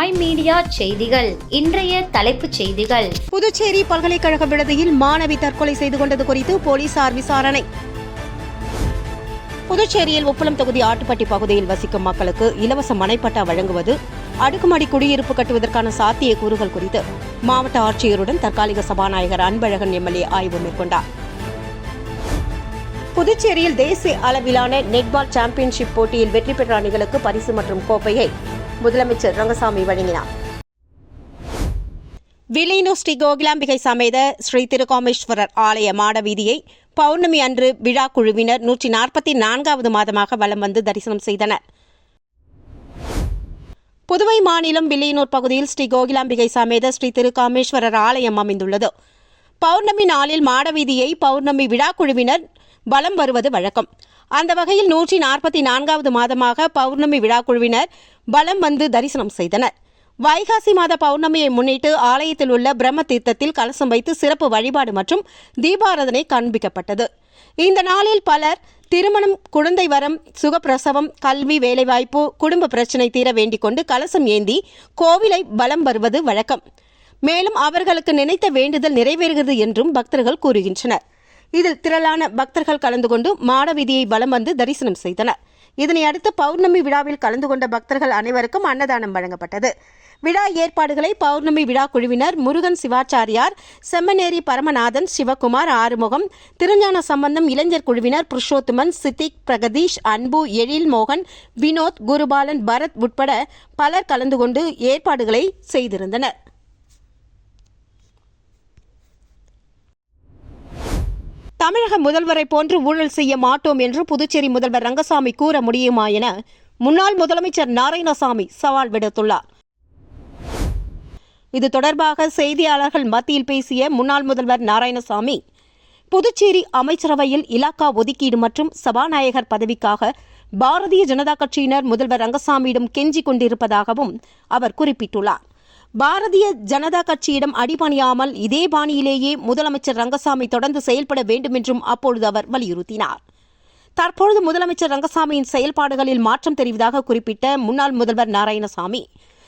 My media செய்திகள். இன்றைய தலைப்புச் செய்திகள். புதுச்சேரி பல்கலைக்கழக விடுதியில் மாணவி தற்கொலை செய்து கொண்டது குறித்து போலீசார் விசாரணை. புதுச்சேரியில் உப்பளம் தொகுதி ஆட்டுப்பட்டி பகுதியில் வசிக்கும் மக்களுக்கு இலவச மனைப்பட்டா வழங்குவது, அடுக்குமாடி குடியிருப்பு கட்டுவதற்கான சாத்தியக்கூறுகள் குறித்து மாவட்ட ஆட்சியருடன் தற்காலிக சபாநாயகர் அன்பழகன் எம்எல்ஏ ஆய்வு மேற்கொண்டார். புதுச்சேரியில் தேசிய அளவிலான நெட்பால் சாம்பியன்ஷிப் போட்டியில் வெற்றி பெற்ற அணிகளுக்கு பரிசு மற்றும் கோப்பையை முதலமைச்சர் ரங்கசாமி வழங்கினார். வில்லியனூர் ஸ்ரீ கோகிலாம்பிகை சமேத ஸ்ரீ திருகாமேஸ்வரர் ஆலய மாட வீதியை பௌர்ணமி அன்று விழா குழுவினர் 144வது மாதமாக வலம் வந்து தரிசனம் செய்தனர். புதுவை மாநிலம் வில்லியனூர் பகுதியில் ஸ்ரீ கோகிலாம்பிகை சமேத ஸ்ரீ திருகாமேஸ்வரர் ஆலயம் அமைந்துள்ளது. பௌர்ணமி நாளில் மாடவீதியை பௌர்ணமி விழா குழுவினர் வலம் வருவது வழக்கம். அந்த வகையில் 144வது மாதமாக பௌர்ணமி விழா குழுவினர் வலம் வந்து தரிசனம் செய்தனர். வைகாசி மாத பௌர்ணமியை முன்னிட்டு ஆலயத்தில் உள்ள பிரம்ம தீர்த்தத்தில் கலசம் வைத்து சிறப்பு வழிபாடு மற்றும் தீபாராதனை காண்பிக்கப்பட்டது. இந்த நாளில் பலர் திருமணம், குழந்தை வரம், சுகப்பிரசவம், கல்வி, வேலைவாய்ப்பு, குடும்ப பிரச்சினை தீர வேண்டிக் கொண்டு கலசம் ஏந்தி கோவிலை வலம் வருவது வழக்கம். மேலும் அவர்களுக்கு நினைத்த வேண்டுதல் நிறைவேறுகிறது என்றும் பக்தர்கள் கூறுகின்றனர். இதில் திரளான பக்தர்கள் கலந்து கொண்டு மாடவீதியை வலம் வந்து தரிசனம் செய்தனர். இதனையடுத்து பௌர்ணமி விழாவில் கலந்து கொண்ட பக்தர்கள் அனைவருக்கும் அன்னதானம் வழங்கப்பட்டது. விழா ஏற்பாடுகளை பௌர்ணமி விழா குழுவினர் முருகன் சிவாச்சாரியார், செம்மனேரி பரமநாதன், சிவகுமார், ஆறுமுகம், திருஞான சம்பந்தம் இளைஞர் குழுவினர் புருஷோத்தமன், சித்திக், பிரகதீஷ், அன்பு, எழில் மோகன், வினோத், குருபாலன், பரத் உட்பட பலர் கலந்து கொண்டு ஏற்பாடுகளை செய்திருந்தனர். தமிழக முதல்வரை போன்று ஊழல் செய்ய மாட்டோம் என்று புதுச்சேரி முதல்வர் ரங்கசாமி கூற முடியுமா என முன்னாள் முதலமைச்சர் நாராயணசாமி சவால் விடுத்துள்ளார். இது தொடர்பாக செய்தியாளர்கள் மத்தியில் பேசிய முன்னாள் முதல்வர் நாராயணசாமி, புதுச்சேரி அமைச்சரவையில் இலாக்கா ஒதுக்கீடு மற்றும் சபாநாயகர் பதவிக்காக பாரதிய ஜனதா கட்சியினர் முதல்வர் ரங்கசாமியிடம் கெஞ்சிக் கொண்டிருப்பதாகவும் அவர் குறிப்பிட்டுள்ளார். பாரதிய ஜனதா கட்சியிடம் அடிபணியாமல் இதே பாணியிலேயே முதலமைச்சர் ரங்கசாமி தொடர்ந்து செயல்பட வேண்டும் என்றும் அப்பொழுது அவர் வலியுறுத்தினார். தற்பொழுது முதலமைச்சர் ரங்கசாமியின் செயல்பாடுகளில் மாற்றம் தெரிவதாக குறிப்பிட்ட முன்னாள் முதல்வர் நாராயணசாமி,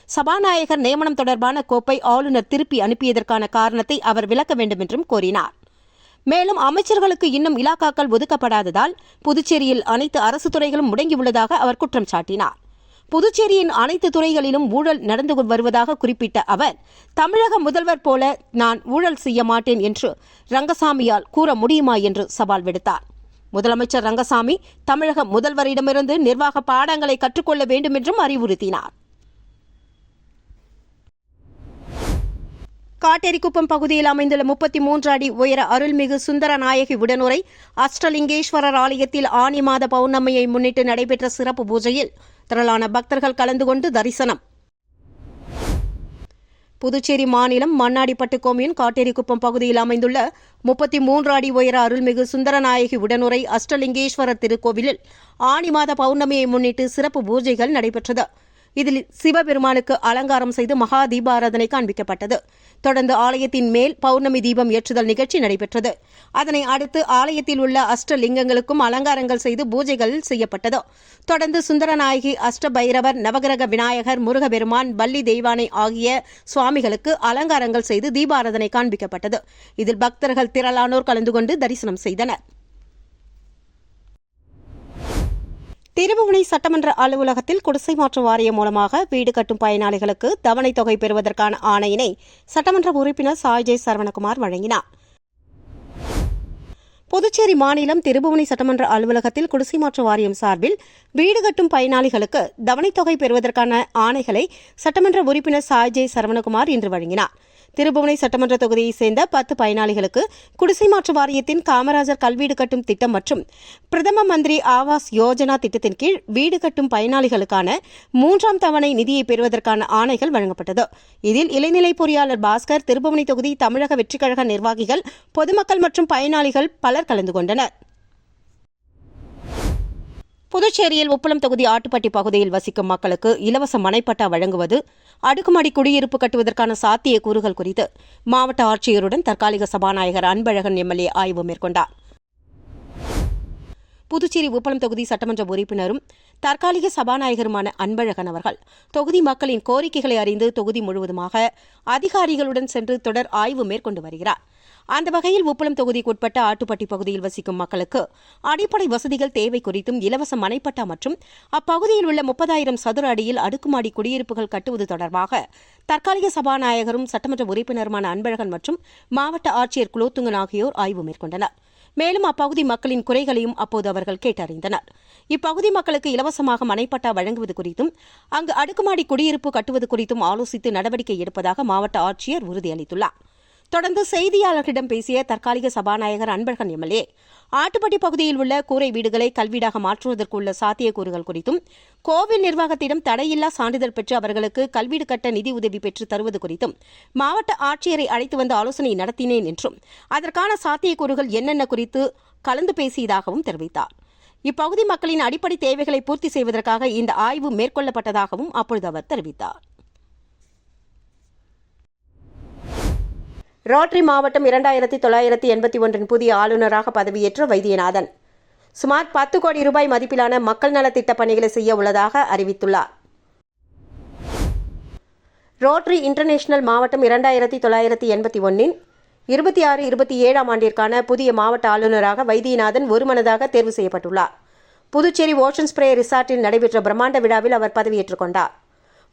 சபாநாயகர் நியமனம் தொடர்பான கோப்பை ஆளுநர் திருப்பி அனுப்பியதற்கான காரணத்தை அவர் விளக்க வேண்டும் என்றும் கோரினார். மேலும் அமைச்சர்களுக்கு இன்னும் இலாக்காக்கள் ஒதுக்கப்படாததால் புதுச்சேரியில் அனைத்து அரசு துறைகளும் முடங்கியுள்ளதாக அவர் குற்றம் சாட்டினார். புதுச்சேரியின் அனைத்து துறைகளிலும் ஊழல் நடந்து வருவதாக குறிப்பிட்ட அவர், தமிழக முதல்வர் போல நான் ஊழல் செய்ய மாட்டேன் என்று ரங்கசாமியால் கூற முடியுமா என்று சவால் விடுத்தார். முதலமைச்சர் ரங்கசாமி தமிழக முதல்வரிடமிருந்து நிர்வாக பாடங்களை கற்றுக்கொள்ள வேண்டும் என்றும் அறிவுறுத்தினார். காட்டேரிக்குப்பம் பகுதியில் அமைந்துள்ள 33 அடி உயர அருள்மிகு சுந்தரநாயகி உடனுரை அஷ்டலிங்கேஸ்வரர் ஆலயத்தில் ஆனி மாத பௌர்ணமியை முன்னிட்டு நடைபெற்ற சிறப்பு பூஜையில் திரளான பக்தர்கள் கலந்து கொண்டு தரிசனம். புதுச்சேரி மாநிலம் மண்ணாடிப்பட்டு கொம்யூன் காட்டேரிக்குப்பம் பகுதியில் அமைந்துள்ள 33 அடி உயர அருள்மிகு சுந்தரநாயகி உடனுரை அஷ்டலிங்கேஸ்வரர் திருக்கோவிலில் ஆனி மாத பௌர்ணமியை முன்னிட்டு சிறப்பு பூஜைகள் நடைபெற்றது. இதில் சிவபெருமானுக்கு அலங்காரம் செய்து மகா தீபாராதனை காண்பிக்கப்பட்டது. தொடர்ந்து ஆலயத்தின் மேல் பௌர்ணமி தீபம் ஏற்றுதல் நிகழ்ச்சி நடைபெற்றது. அதனை அடுத்து ஆலயத்தில் உள்ள அஷ்டலிங்கங்களுக்கும் அலங்காரங்கள் செய்து பூஜைகள் செய்யப்பட்டது. தொடர்ந்து சுந்தரநாயகி, அஷ்டபைரவர், நவகிரக விநாயகர், முருகபெருமான், வள்ளி தெய்வானை ஆகிய சுவாமிகளுக்கு அலங்காரங்கள் செய்து தீபாராதனை காண்பிக்கப்பட்டது. இதில் பக்தர்கள் திரளானோர் கலந்து கொண்டு தரிசனம் செய்தனர். திருபுவனை சட்டமன்ற அலுவலகத்தில் குடிசை மாற்று வாரியம் மூலமாக வீடு கட்டும் பயனாளிகளுக்கு தவணை தொகை பெறுவதற்கான ஆணையினை சட்டமன்ற உறுப்பினர் சாய்ஜய் சரவணகுமார் வழங்கினார். புதுச்சேரி மாநிலம் திருபுவனை சட்டமன்ற அலுவலகத்தில் குடிசை மாற்று வாரியம் சார்பில் வீடு கட்டும் பயனாளிகளுக்கு தவணை தொகை பெறுவதற்கான ஆணைகளை சட்டமன்ற உறுப்பினர் சாய்ஜய் சரவணகுமார் இன்று வழங்கினார். திருபுவனை சட்டமன்ற தொகுதியைச் சேர்ந்த 10 பயனாளிகளுக்கு குடிசை மாற்று வாரியத்தின் காமராஜர் கல்வீடு கட்டும் திட்டம் மற்றும் பிரதம மந்திரி ஆவாஸ் யோஜனா திட்டத்தின் கீழ் வீடு கட்டும் பயனாளிகளுக்கான 3ஆம் தவணை நிதியை பெறுவதற்கான ஆணைகள் வழங்கப்பட்டது. இதில் இளநிலை பொறியாளர் பாஸ்கர், திருபுவனை தொகுதி தமிழக வெற்றிக்கழக நிர்வாகிகள், பொதுமக்கள் மற்றும் பயனாளிகள் பலர் கலந்து கொண்டனர். புதுச்சேரியில் உப்பளம் தொகுதி ஆட்டுப்பட்டி பகுதியில் வசிக்கும் மக்களுக்கு இலவச மனைப்பட்டா வழங்குவது, அடுக்குமாடி குடியிருப்பு கட்டுவதற்கான சாத்தியக்கூறுகள் குறித்து மாவட்ட ஆட்சியருடன் தற்காலிக சபாநாயகர் அன்பழகன் எம்எல்ஏ ஆய்வு மேற்கொண்டார். புதுச்சேரி உப்பளம் தொகுதி சட்டமன்ற உறுப்பினரும் தற்காலிக சபாநாயகருமான அன்பழகன் அவர்கள் தொகுதி மக்களின் கோரிக்கைகளை அறிந்து தொகுதி முழுவதுமாக அதிகாரிகளுடன் சென்று தொடர் ஆய்வு மேற்கொண்டு வருகிறார். அந்த வகையில் உப்பளம் தொகுதிக்குட்பட்ட ஆட்டுப்பட்டி பகுதியில் வசிக்கும் மக்களுக்கு அடிப்படை வசதிகள் தேவை குறித்தும் இலவச மனைப்பட்டா மற்றும் அப்பகுதியில் உள்ள 30,000 சதுர அடியில் அடுக்குமாடி குடியிருப்புகள் கட்டுவது தொடர்பாக தற்காலிக சபாநாயகரும் சட்டமன்ற உறுப்பினருமான அன்பழகன் மற்றும் மாவட்ட ஆட்சியர் குலோத்துங்கன் ஆகியோர் ஆய்வு மேற்கொண்டனர். மேலும் அப்பகுதி மக்களின் குறைகளையும் அப்போது அவர்கள் கேட்டறிந்தனர். இப்பகுதி மக்களுக்கு இலவசமாக மனைப்பட்டா வழங்குவது குறித்தும் அங்கு அடுக்குமாடி குடியிருப்பு கட்டுவது குறித்தும் ஆலோசித்து நடவடிக்கை எடுப்பதாக மாவட்ட ஆட்சியர் உறுதியளித்துள்ளார். தொடர்ந்து செய்தியாளர்களிடம் பேசிய தற்காலிக சபாநாயகர் அன்பழகன் எம்எல்ஏ ஆட்டுப்பட்டி பகுதியில் உள்ள கூரை வீடுகளை கல்வீடாக மாற்றுவதற்கு உள்ள சாத்தியக்கூறுகள் குறித்தும் கோவில் நிர்வாகத்திடம் தடையில்லா சான்றிதழ் பெற்று அவர்களுக்கு கல்வீடு கட்ட நிதி உதவி பெற்று தருவது குறித்தும் மாவட்ட ஆட்சியரை அழைத்து வந்து ஆலோசனை நடத்தினேன் என்றும் அதற்கான சாத்தியக்கூறுகள் என்னென்ன குறித்து கலந்து பேசியதாகவும் தெரிவித்தார். இப்பகுதி மக்களின் அடிப்படை தேவைகளை பூர்த்தி செய்வதற்காக இந்த ஆய்வு மேற்கொள்ளப்பட்டதாகவும் அப்பொழுது அவர் தெரிவித்தார். ரோட்டரி மாவட்டம் 2981 புதிய ஆளுநராக பதவியேற்ற வைத்தியநாதன் சுமார் 10 கோடி ரூபாய் மதிப்பிலான மக்கள் நலத்திட்ட பணிகளை செய்ய உள்ளதாக அறிவித்துள்ளார். ரோட்டரி இன்டர்நேஷனல் மாவட்டம் 2981 26-27 ஆண்டிற்கான புதிய மாவட்ட ஆளுநராக வைத்தியநாதன் ஒருமனதாக தேர்வு செய்யப்பட்டுள்ளார். புதுச்சேரி ஓஷன் ஸ்பிரே ரிசார்ட்டில் நடைபெற்ற பிரம்மாண்ட விழாவில் அவர் பதவியேற்றுக் கொண்டார்.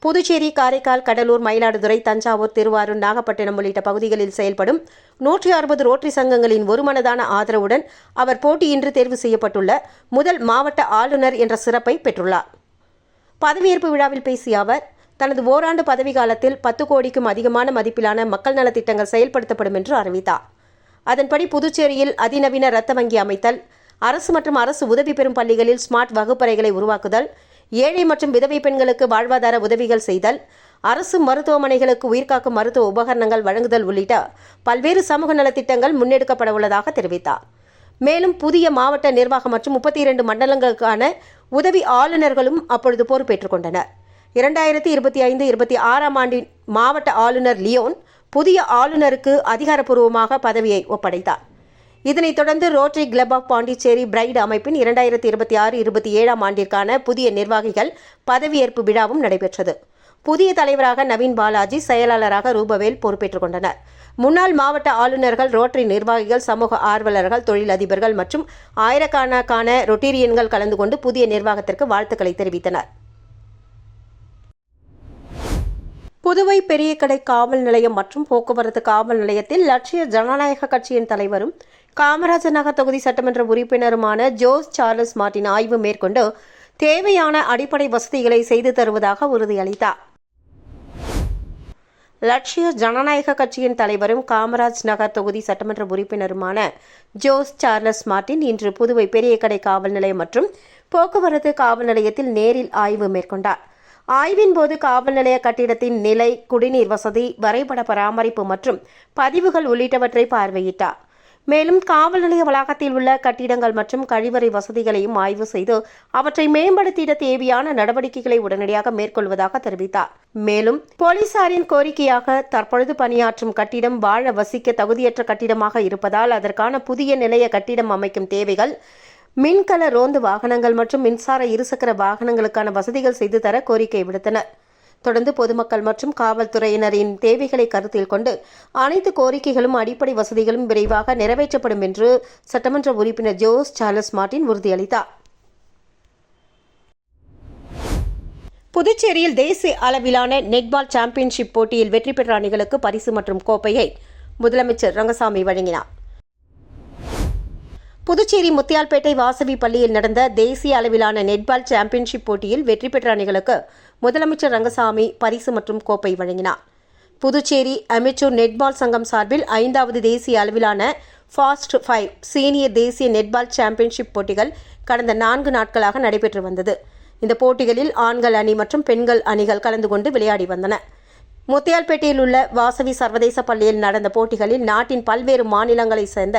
புதுச்சேரி, காரைக்கால், கடலூர், மயிலாடுதுறை, தஞ்சாவூர், திருவாரூர், நாகப்பட்டினம் உள்ளிட்ட பகுதிகளில் செயல்படும் 160 ரோட்டரி சங்கங்களின் ஒருமனதான ஆதரவுடன் அவர் போட்டியின்றி தேர்வு செய்யப்பட்டுள்ள முதல் மாவட்ட ஆளுநர் என்ற சிறப்பை பெற்றுள்ளார். பதவியேற்பு விழாவில் பேசிய அவர் தனது ஓராண்டு பதவி காலத்தில் 10 கோடிக்கும் அதிகமான மதிப்பிலான மக்கள் நலத்திட்டங்கள் செயல்படுத்தப்படும் என்று அறிவித்தார். அதன்படி புதுச்சேரியில் அதிநவீன இரத்த வங்கி அமைத்தல், அரசு மற்றும் அரசு உதவி பெறும் பள்ளிகளில் ஸ்மார்ட் வகுப்பறைகளை உருவாக்குதல், ஏழை மற்றும் விதவை பெண்களுக்கு வாழ்வாதார உதவிகள் செய்தல், அரசு மருத்துவமனைகளுக்கு உயிர்காக்கும் மருத்துவ உபகரணங்கள் வழங்குதல் உள்ளிட்ட பல்வேறு சமூக நலத்திட்டங்கள் முன்னெடுக்கப்பட உள்ளதாக தெரிவித்தார். மேலும் புதிய மாவட்ட நிர்வாகம் மற்றும் 32 மண்டலங்களுக்கான உதவி ஆளுநர்களும் அப்பொழுது பொறுப்பேற்றுக் கொண்டனர். 2025-26 ஆண்டின் மாவட்ட ஆளுநர் லியோன் புதிய ஆளுநருக்கு அதிகாரப்பூர்வமாக பதவியை ஒப்படைத்தார். இதனைத் தொடர்ந்து Rotary Club of Pondicherry Pride அமைப்பின் 2026-27 ஆண்டிற்கான புதிய நிர்வாகிகள் பதவியேற்பு விழாவும் நடைபெற்றது. புதிய தலைவராக நவீன் பாலாஜி, செயலாளராக ரூபவேல் பொறுப்பேற்றுக் கொண்டனர். முன்னாள் மாவட்ட ஆளுநர்கள், ரோட்டரி நிர்வாகிகள், சமூக ஆர்வலர்கள், தொழிலதிபர்கள் மற்றும் ஆயிரக்கணக்கான ரொட்டேரியன்கள் கலந்து கொண்டு புதிய நிர்வாகத்திற்கு வாழ்த்துக்களை தெரிவித்தனர். புதுவை பெரியகடை காவல் நிலையம் மற்றும் போக்குவரத்து காவல் நிலையத்தில் லட்சிய ஜனநாயக கட்சியின் தலைவரும் காமராஜர் நகர் தொகுதி சட்டமன்ற உறுப்பினருமான ஜோஸ் சார்லஸ் மார்டின் ஆய்வு மேற்கொண்டு தேவையான அடிப்படை வசதிகளை செய்து தருவதாக உறுதியளித்தார். லட்சிய ஜனநாயக கட்சியின் தலைவரும் காமராஜ் நகர் தொகுதி சட்டமன்ற உறுப்பினருமான ஜோஸ் சார்லஸ் மார்டின் இன்று புதுவை பெரியகடை காவல் நிலையம் மற்றும் போக்குவரத்து காவல் நிலையத்தில் நேரில் ஆய்வு மேற்கொண்டார். ஆய்வின் போது காவல் நிலைய கட்டிடத்தின் நிலை, குடிநீர் வசதி, வரைபட பராமரிப்பு மற்றும் பதிவுகள் உள்ளிட்டவற்றை பார்வையிட்டார். மேலும் காவல் நிலைய வளாகத்தில் உள்ள கட்டிடங்கள் மற்றும் கழிவறை வசதிகளையும் ஆய்வு செய்து அவற்றை மேம்படுத்திட தேவையான நடவடிக்கைகளை உடனடியாக மேற்கொள்வதாக தெரிவித்தார். மேலும் போலீசாரின் கோரிக்கையாக தற்பொழுது பணியாற்றும் கட்டிடம் வாழ வசிக்க தகுதியற்ற கட்டிடமாக இருப்பதால் அதற்கான புதிய நிலைய கட்டிடம் அமைக்கும் தேவைகள், மின்கல ரோந்து வாகனங்கள் மற்றும் மின்சார இருசக்கர வாகனங்களுக்கான வசதிகள் செய்து தர கோரிக்கை விடுத்தனர். தொடர்ந்து பொதுமக்கள் மற்றும் காவல்துறையினரின் தேவைகளை கருத்தில் கொண்டு அனைத்து கோரிக்கைகளும் அடிப்படை வசதிகளும் விரைவாக நிறைவேற்றப்படும் என்று சட்டமன்ற உறுப்பினர் ஜோஸ் சார்லஸ் மார்டின் உறுதியளித்தார். புதுச்சேரியில் தேசிய அளவிலான நெட்பால் சாம்பியன்ஷிப் போட்டியில் வெற்றி பெற்ற அணிகளுக்கு பரிசு மற்றும் கோப்பையை முதலமைச்சர் ரங்கசாமி வழங்கினார். புதுச்சேரி முத்தியால்பேட்டை வாசவி பள்ளியில் நடந்த தேசிய அளவிலான நெட்பால் சாம்பியன்ஷிப் போட்டியில் வெற்றி பெற்ற அணிகளுக்கு முதலமைச்சர் ரங்கசாமி பரிசு மற்றும் கோப்பை வழங்கினார். புதுச்சேரி அமெச்சூர் நெட்பால் சங்கம் சார்பில் 5வது தேசிய அளவிலான ஃபாஸ்ட் 5 சீனியர் தேசிய நெட்பால் சாம்பியன்ஷிப் போட்டிகள் கடந்த 4 நாட்களாக நடைபெற்று வந்தது. இந்த போட்டிகளில் ஆண்கள் அணி மற்றும் பெண்கள் அணிகள் கலந்து கொண்டு விளையாடி வந்தன. முத்தியால்பேட்டையில் உள்ள வாசவி சர்வதேச பள்ளியில் நடந்த போட்டிகளில் நாட்டின் பல்வேறு மாநிலங்களைச் சேர்ந்த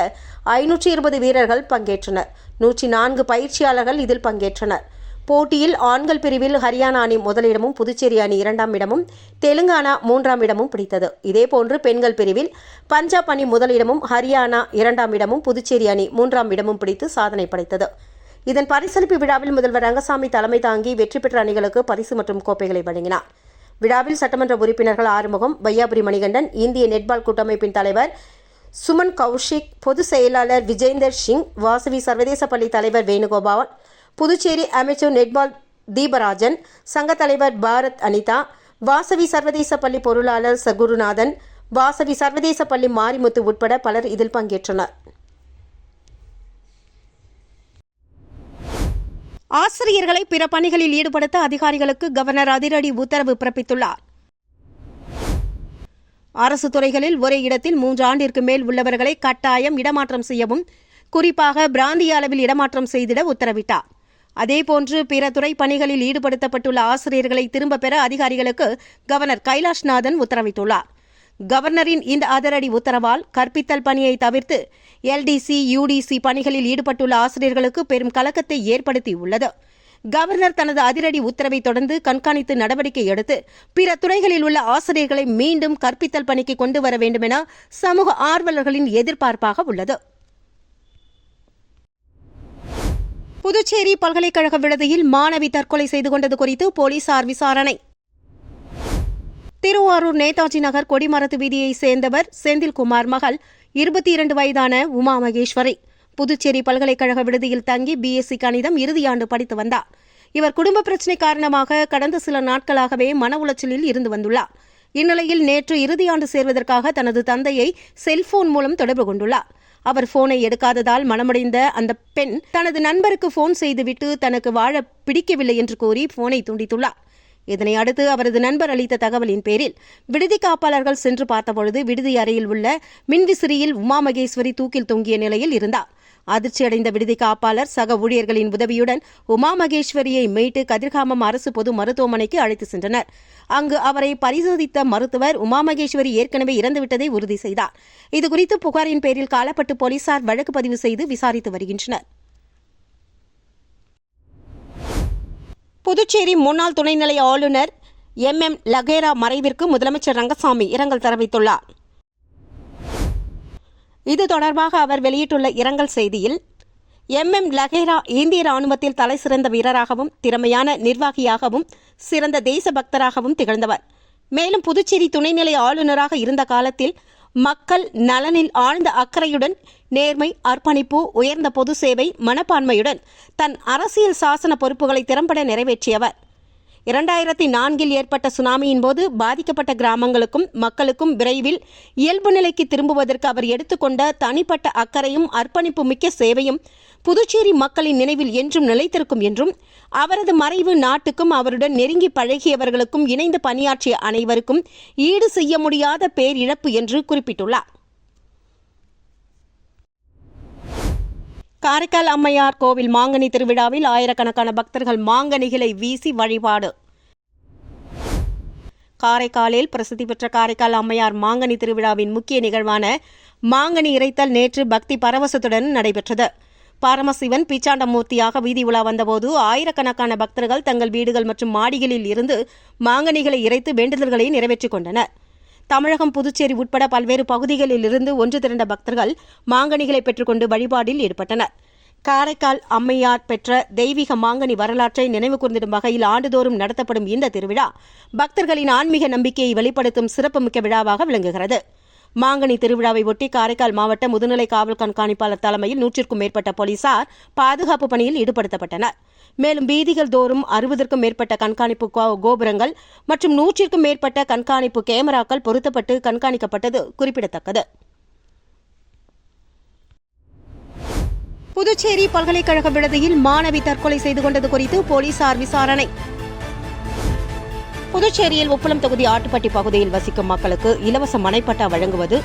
520 வீரர்கள் பங்கேற்றனர். 104 பயிற்சியாளர்கள் இதில் பங்கேற்றனர். போட்டியில் ஆண்கள் பிரிவில் ஹரியானா அணி முதலிடமும், புதுச்சேரி அணி 2ஆம் இடமும், தெலுங்கானா 3ஆம் இடமும் பிடித்தது. இதேபோன்று பெண்கள் பிரிவில் பஞ்சாப் அணி முதலிடமும், ஹரியானா 2ஆம் இடமும், புதுச்சேரி அணி 3ஆம் இடமும் பிடித்து சாதனை படைத்தது. இதன் பரிசளிப்பு விழாவில் முதல்வர் ரங்கசாமி தலைமை தாங்கி வெற்றி பெற்ற அணிகளுக்கு பரிசு மற்றும் கோப்பைகளை வழங்கினார். விழாவில் சட்டமன்ற உறுப்பினர்கள் ஆறுமுகம், வையாபுரி மணிகண்டன், இந்திய நெட்பால் கூட்டமைப்பின் தலைவர் சுமன் கௌஷிக், பொதுச் செயலாளர் விஜேந்தர் சிங், வாசவி சர்வதேச பள்ளி தலைவர் வேணுகோபால், புதுச்சேரி அமெச்சூர் நெட்பால் தீபராஜன், சங்க தலைவர் பாரத் அனிதா, வாசவி சர்வதேச பள்ளி பொருளாளர் சகுருநாதன், வாசவி சர்வதேச பள்ளி மாரிமுத்து உட்பட பலர் இதில் பங்கேற்றனர். ஆசிரியர்களை பிற பணிகளில் ஈடுபடுத்த அதிகாரிகளுக்கு கவர்னர் அதிரடி உத்தரவு பிறப்பித்துள்ளார். அரசு துறைகளில் ஒரே இடத்தில் 3 ஆண்டிற்கு மேல் உள்ளவர்களை கட்டாயம் இடமாற்றம் செய்யவும், குறிப்பாக பிராந்திய அளவில் இடமாற்றம் செய்திட உத்தரவிட்டார். அதேபோன்று பிற துறை பணிகளில் ஈடுபடுத்தப்பட்டுள்ள ஆசிரியர்களை திரும்ப பெற அதிகாரிகளுக்கு கவர்னர் கைலாஷ்நாதன் உத்தரவிட்டுள்ளார். கவர்னரின் இந்த அதிரடி உத்தரவால் கற்பித்தல் பணியை தவிர்த்து LDC, UDC பணிகளில் ஈடுபட்டுள்ள ஆசிரியர்களுக்கு பெரும் கலக்கத்தை ஏற்படுத்தியுள்ளது. கவர்னர் தனது அதிரடி உத்தரவை தொடர்ந்து கண்காணித்து நடவடிக்கை எடுத்து பிற துறைகளில் உள்ள ஆசிரியர்களை மீண்டும் கற்பித்தல் பணிக்கு கொண்டு வர வேண்டும் என சமூக ஆர்வலர்களின் எதிர்பார்ப்பாக உள்ளது. புதுச்சேரி பல்கலைக்கழக விடுதியில் மாணவி தற்கொலை செய்து கொண்டது குறித்து போலீசார் விசாரணை. திருவாரூர் நேதாஜி நகர் கொடிமரத்து வீதியைச் சேர்ந்தவர் செந்தில்குமார் மகள் 22 வயதான உமா மகேஸ்வரி புதுச்சேரி பல்கலைக்கழக விடுதியில் தங்கி BSc கணிதம் இறுதியாண்டு படித்து வந்தார். இவர் குடும்ப பிரச்சினை காரணமாக கடந்த சில நாட்களாகவே மன உளைச்சலில் இருந்து வந்துள்ளார். இந்நிலையில் நேற்று இறுதியாண்டு சேர்வதற்காக தனது தந்தையை செல்போன் மூலம் தொடர்பு கொண்டுள்ளார். அவர் போனை எடுக்காததால் மனமுடைந்த அந்த பெண் தனது நண்பருக்கு போன் செய்துவிட்டு தனக்கு வாழ பிடிக்கவில்லை என்று கூறி போனை துண்டித்துள்ளார். இதனை அடுத்து அவரது நண்பர் அளித்த தகவலின் பேரில் விடுதி காப்பாளர்கள் சென்று பார்த்தபொழுது விடுதி அறையில் உள்ள மின்விசிறியில் உமா மகேஸ்வரி தூக்கில் தொங்கிய நிலையில் இருந்தார். அதிர்ச்சியடைந்த விடுதி காப்பாளர் சக ஊழியர்களின் உதவியுடன் உமா மகேஸ்வரியை மீட்டு கதிர்காமம் அரசு பொது மருத்துவமனைக்கு அழைத்து சென்றனர். அங்கு அவரை பரிசோதித்த மருத்துவர் உமா மகேஸ்வரி ஏற்கனவே இறந்துவிட்டதை உறுதி செய்தார். இதுகுறித்து புகாரின் பேரில் காலப்பட்டு போலீசார் வழக்கு பதிவு செய்து விசாரித்து வருகின்றனர். புதுச்சேரி முன்னாள் துணைநிலை ஆளுநர் MM லகேரா மறைவிற்கு முதலமைச்சர் ரங்கசாமி இரங்கல் தெரிவித்துள்ளார். இது தொடர்பாக அவர் வெளியிட்டுள்ள இரங்கல் செய்தியில், MM லகேரா இந்திய ராணுவத்தில் தலைசிறந்த வீரராகவும் திறமையான நிர்வாகியாகவும் சிறந்த தேசபக்தராகவும் திகழ்ந்தவர். மேலும் புதுச்சேரி துணைநிலை ஆளுநராக இருந்த காலத்தில் மக்கள் நலனில் ஆழ்ந்த அக்கறையுடன் நேர்மை, அர்ப்பணிப்பு, உயர்ந்த பொது சேவை மனப்பான்மையுடன் தன் அரசியல் சாசன பொறுப்புகளை திறம்பட நிறைவேற்றியவர். 2004 ஏற்பட்ட சுனாமியின் போது பாதிக்கப்பட்ட கிராமங்களுக்கும் மக்களுக்கும் விரைவில் இயல்பு நிலைக்கு திரும்புவதற்கு அவர் எடுத்துக்கொண்ட தனிப்பட்ட அக்கறையும் அர்ப்பணிப்பு மிக்க சேவையும் புதுச்சேரி மக்களின் நினைவில் என்றும் நிலைத்திருக்கும் என்றும், அவரது மறைவு நாட்டுக்கும் அவருடன் நெருங்கி பழகியவர்களுக்கும் இணைந்து பணியாற்றிய அனைவருக்கும் ஈடு செய்ய முடியாத பேரிழப்பு என்று குறிப்பிட்டுள்ளார். காரைக்கால் அம்மையார் கோவில் மாங்கனி திருவிழாவில் ஆயிரக்கணக்கான பக்தர்கள் மாங்கனிகளை வீசி வழிபாடு. காரைக்காலில் பிரசித்தி பெற்ற காரைக்கால் அம்மையார் மாங்கனி திருவிழாவின் முக்கிய நிகழ்வான மாங்கனி இறைத்தல் நேற்று பக்தி பரவசத்துடன் நடைபெற்றது. பரமசிவன் பிச்சாண்டமூர்த்தியாக வீதி உலா வந்தபோது ஆயிரக்கணக்கான பக்தர்கள் தங்கள் வீடுகள் மற்றும் மாடிகளில் இருந்து மாங்கனிகளை இறைத்து வேண்டுதல்களை நிறைவேற்றிக் கொண்டனர். தமிழகம், புதுச்சேரி உட்பட பல்வேறு பகுதிகளில் இருந்து ஒன்று திரண்ட பக்தர்கள் மாங்கனிகளை பெற்றுக்கொண்டு வழிபாடில் ஈடுபட்டனர். காரைக்கால் அம்மையார் பெற்ற தெய்வீக மாங்கனி வரலாற்றை நினைவு கூர்ந்திடும் வகையில் ஆண்டுதோறும் நடத்தப்படும் இந்த திருவிழா பக்தர்களின் ஆன்மீக நம்பிக்கையை வெளிப்படுத்தும் சிறப்புமிக்க விழாவாக விளங்குகிறது. மாங்கனி திருவிழாவை ஒட்டி காரைக்கால் மாவட்ட முதுநிலை காவல் கண்காணிப்பாளர் தலைமையில் 100க்கும் மேற்பட்ட போலீசார் பாதுகாப்பு பணியில் ஈடுபடுத்தப்பட்டனர். மேலும் வீதிகள் தோறும் 60க்கும் மேற்பட்ட கண்காணிப்பு கோபுரங்கள் மற்றும் 100க்கும் மேற்பட்ட கண்காணிப்பு கேமராக்கள் பொருத்தப்பட்டு கண்காணிக்கப்பட்டது குறிப்பிடத்தக்கது. புதுச்சேரி பல்கலைக்கழக விடுதியில் மாணவி தற்கொலை செய்து கொண்டது குறித்து போலீசார் விசாரணை. புதுச்சேரியில் உப்பளம் தொகுதி ஆட்டுப்பட்டி பகுதியில் வசிக்கும் மக்களுக்கு இலவச மனைப்பட்டா வழங்குவது,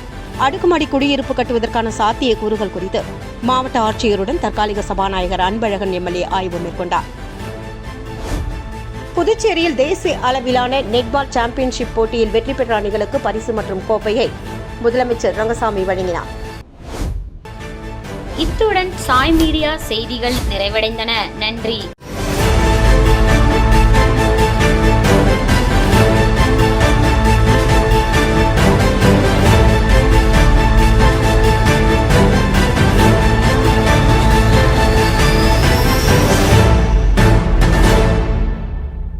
அடுக்குமாடி குடியிருப்பு கட்டுவதற்கான சாத்தியக்கூறுகள் குறித்து மாவட்ட ஆட்சியருடன் தற்காலிக சபாநாயகர் அன்பழகன் MLA ஆய்வு மேற்கொண்டார். புதுச்சேரியில் தேசிய அளவிலான நெட்பால் சாம்பியன்ஷிப் போட்டியில் வெற்றி பெற்ற அணிகளுக்கு பரிசு மற்றும் கோப்பையை முதலமைச்சர் ரங்கசாமி வழங்கினார். இத்துடன் சாய் மீடியா செய்திகள் நிறைவடைந்தன. நன்றி.